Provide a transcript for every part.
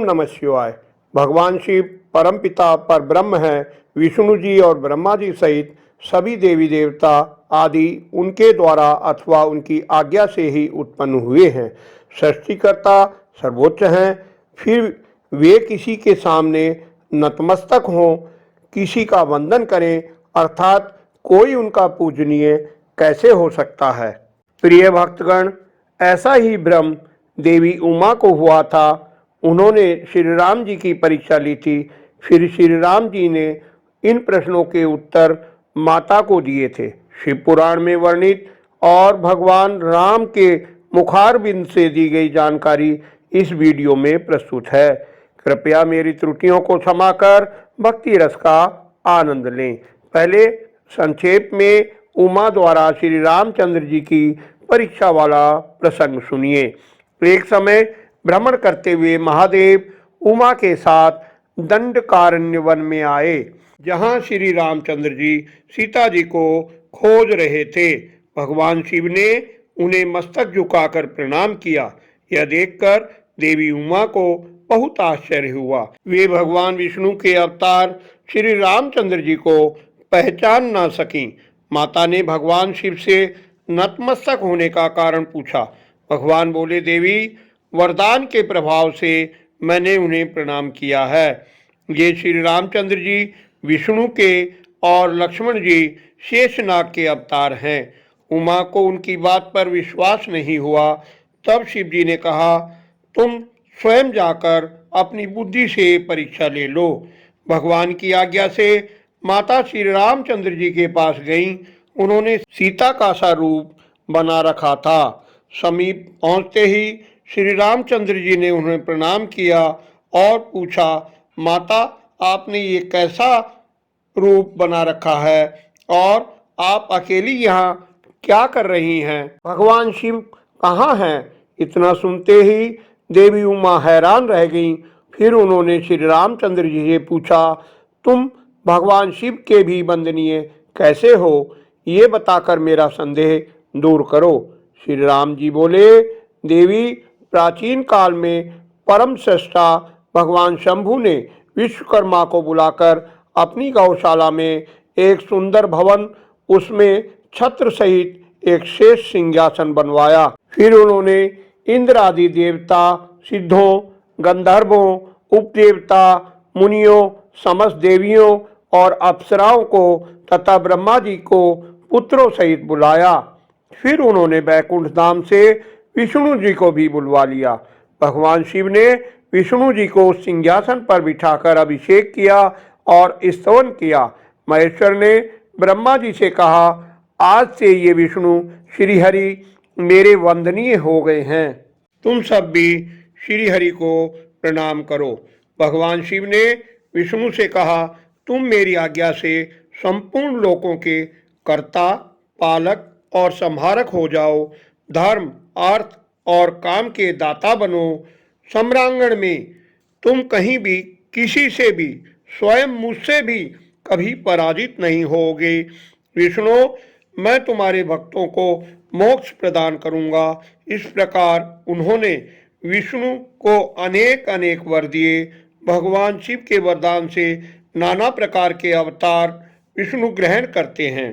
नमः शिवाय। भगवान शिव परमपिता पर ब्रह्म हैं। विष्णु जी और ब्रह्मा जी सहित सभी देवी देवता आदि उनके द्वारा अथवा उनकी आज्ञा से ही उत्पन्न हुए हैं। सृष्टिकर्ता सर्वोच्च हैं, फिर वे किसी के सामने नतमस्तक हों, किसी का वंदन करें, अर्थात कोई उनका पूजनीय कैसे हो सकता है। प्रिय भक्तगण, ऐसा ही भ्रम देवी उमा को हुआ था। उन्होंने श्री राम जी की परीक्षा ली थी। फिर श्री राम जी ने इन प्रश्नों के उत्तर माता को दिए थे। शिव पुराण में वर्णित और भगवान राम के मुखारबिंद से दी गई जानकारी इस वीडियो में प्रस्तुत है। कृपया मेरी त्रुटियों को क्षमा कर भक्ति रस का आनंद लें। पहले संक्षेप में उमा द्वारा श्री रामचंद्र जी की परीक्षा वाला प्रसंग सुनिए। एक समय भ्रमण करते हुए महादेव उमा के साथ दंडकारण्य वन में आए, जहां श्री रामचंद्र जी सीता जी को खोज रहे थे। भगवान शिव ने उन्हें मस्तक झुकाकर प्रणाम किया। यह देखकर देवी उमा को बहुत आश्चर्य हुआ। वे भगवान विष्णु के अवतार श्री रामचंद्र जी को पहचान न सकीं। माता ने भगवान शिव से नतमस्तक होने का कारण पूछा। भगवान बोले, देवी, वरदान के प्रभाव से मैंने उन्हें प्रणाम किया है। ये श्री रामचंद्र जी विष्णु के और लक्ष्मण जी शेषनाग के अवतार हैं। उमा को उनकी बात पर विश्वास नहीं हुआ। तब शिव जी ने कहा, तुम स्वयं जाकर अपनी बुद्धि से परीक्षा ले लो। भगवान की आज्ञा से माता श्री रामचंद्र जी के पास गईं। उन्होंने सीता का सा रूप बना रखा था। समीप पहुंचते ही श्री रामचंद्र जी ने उन्हें प्रणाम किया और पूछा, माता, आपने ये कैसा रूप बना रखा है और आप अकेली यहाँ क्या कर रही हैं? भगवान शिव कहाँ हैं? इतना सुनते ही देवी उमा हैरान रह गईं। फिर उन्होंने श्री रामचंद्र जी से पूछा, तुम भगवान शिव के भी वंदनीय कैसे हो? ये बताकर मेरा संदेह दूर करो। श्री राम जी बोले, देवी, प्राचीन काल में परम श्रेष्ठा भगवान शंभु ने विश्वकर्मा को बुलाकर अपनी गौशाला में एक सुंदर भवन, उसमें छत्र सहित एक शेष सिंहासन बनवाया। फिर उन्होंने इंद्र आदि देवता, सिद्धों, गंधर्वों, उपदेवता, मुनियों, समस्त देवियों और अप्सराओं को तथा ब्रह्मा जी को पुत्रों सहित बुलाया। फिर उन्होंने बैकुंठ धाम से विष्णु जी को भी बुलवा लिया। भगवान शिव ने विष्णु जी को सिंहासन पर बिठाकर अभिषेक किया और स्तवन किया। महेश्वर ने ब्रह्मा जी से कहा, आज से ये विष्णु श्रीहरि मेरे वंदनीय हो गए हैं। तुम सब भी श्रीहरि को प्रणाम करो। भगवान शिव ने विष्णु से कहा, तुम मेरी आज्ञा से संपूर्ण लोकों के कर्ता, पालक और संहारक हो जाओ। धर्म, अर्थ और काम के दाता बनो। सम्रांगण में तुम कहीं भी किसी से भी, स्वयं मुझसे भी कभी पराजित नहीं होगे। विष्णु, मैं तुम्हारे भक्तों को मोक्ष प्रदान करूंगा। इस प्रकार उन्होंने विष्णु को अनेक अनेक वर दिए। भगवान शिव के वरदान से नाना प्रकार के अवतार विष्णु ग्रहण करते हैं।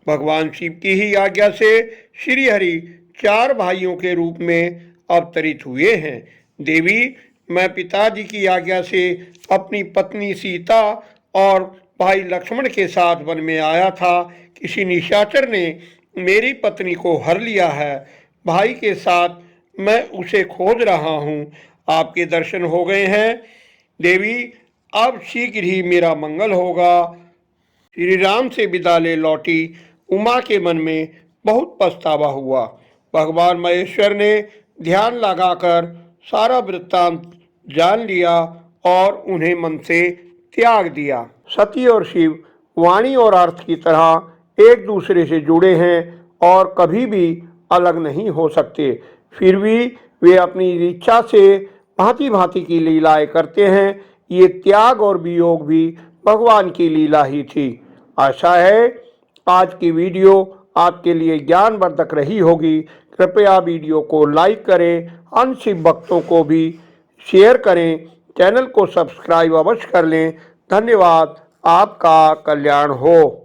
भगवान शिव की ही आज्ञा से श्रीहरि 4 भाइयों के रूप में अवतरित हुए हैं। देवी, मैं पिताजी की आज्ञा से अपनी पत्नी सीता और भाई लक्ष्मण के साथ वन में आया था। किसी निशाचर ने मेरी पत्नी को हर लिया है। भाई के साथ मैं उसे खोज रहा हूँ। आपके दर्शन हो गए हैं। देवी, अब शीघ्र ही मेरा मंगल होगा। श्री राम से विदा ले लौटी उमा के मन में बहुत पछतावा हुआ। भगवान महेश्वर ने ध्यान लगाकर सारा वृत्तांत जान लिया और उन्हें मन से त्याग दिया। सती और शिव वाणी और अर्थ की तरह एक दूसरे से जुड़े हैं और कभी भी अलग नहीं हो सकते। फिर भी वे अपनी इच्छा से भांति भांति की लीलाएं करते हैं। ये त्याग और वियोग भी भगवान की लीला ही थी। आशा है आज की वीडियो आपके लिए ज्ञानवर्धक रही होगी। कृपया वीडियो को लाइक करें, अन्य शिव भक्तों को भी शेयर करें चैनल को सब्सक्राइब अवश्य कर लें। धन्यवाद। आपका कल्याण हो।